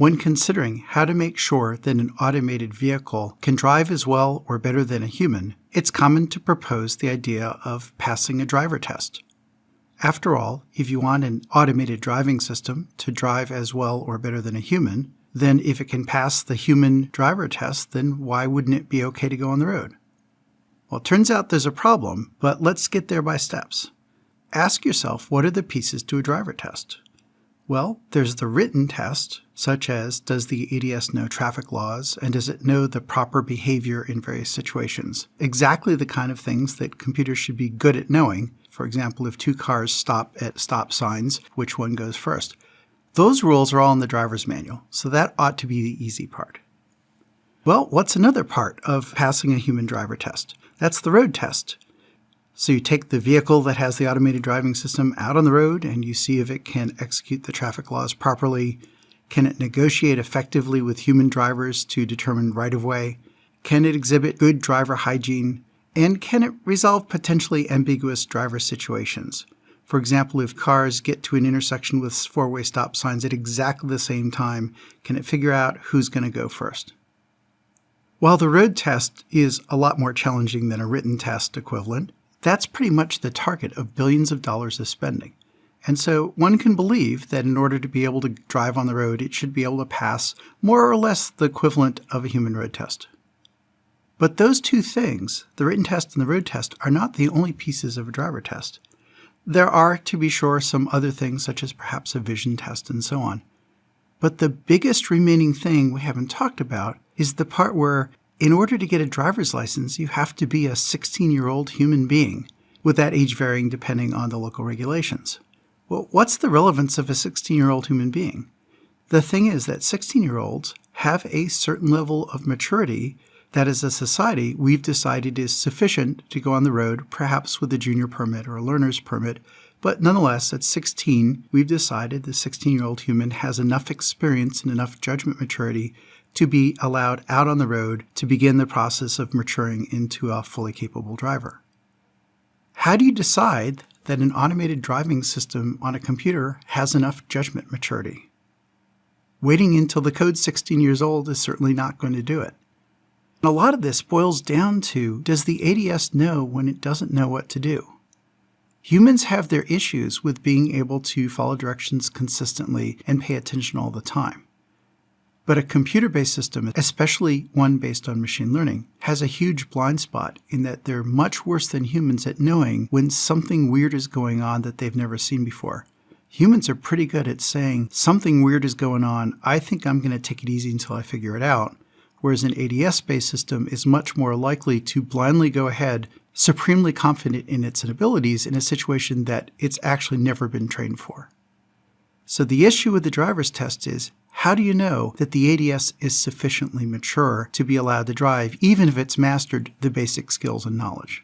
When considering how to make sure that an automated vehicle can drive as well or better than a human, it's common to propose the idea of passing a driver test. After all, if you want an automated driving system to drive as well or better than a human, then if it can pass the human driver test, then why wouldn't it be okay to go on the road? Well, it turns out there's a problem, but let's get there by steps. Ask yourself, what are the pieces to a driver test? Well, there's the written test, such as does the ADS know traffic laws and does it know the proper behavior in various situations? Exactly the kind of things that computers should be good at knowing. For example, if two cars stop at stop signs, which one goes first? Those rules are all in the driver's manual, so that ought to be the easy part. Well, what's another part of passing a human driver test? That's the road test. So you take the vehicle that has the automated driving system out on the road and you see if it can execute the traffic laws properly. Can it negotiate effectively with human drivers to determine right-of-way? Can it exhibit good driver hygiene? And can it resolve potentially ambiguous driver situations? For example, if cars get to an intersection with four-way stop signs at exactly the same time, can it figure out who's going to go first? While the road test is a lot more challenging than a written test equivalent, that's pretty much the target of billions of dollars of spending. And so one can believe that in order to be able to drive on the road, it should be able to pass more or less the equivalent of a human road test. But those two things, the written test and the road test, are not the only pieces of a driver test. There are, to be sure, some other things such as perhaps a vision test and so on. But the biggest remaining thing we haven't talked about is the part where in order to get a driver's license, you have to be a 16-year-old human being, with that age varying depending on the local regulations. Well, what's the relevance of a 16-year-old human being? The thing is that 16-year-olds have a certain level of maturity that as a society we've decided is sufficient to go on the road, perhaps with a junior permit or a learner's permit, but nonetheless at 16 we've decided the 16-year-old human has enough experience and enough judgment maturity to be allowed out on the road to begin the process of maturing into a fully capable driver. How do you decide that an automated driving system on a computer has enough judgment maturity? Waiting until the code's 16 years old is certainly not going to do it. And a lot of this boils down to, does the ADS know when it doesn't know what to do? Humans have their issues with being able to follow directions consistently and pay attention all the time. But a computer-based system, especially one based on machine learning, has a huge blind spot in that they're much worse than humans at knowing when something weird is going on that they've never seen before. Humans are pretty good at saying, something weird is going on, I think I'm going to take it easy until I figure it out, whereas an ADS-based system is much more likely to blindly go ahead, supremely confident in its abilities in a situation that it's actually never been trained for. So the issue with the driver's test is, how do you know that the ADS is sufficiently mature to be allowed to drive, even if it's mastered the basic skills and knowledge?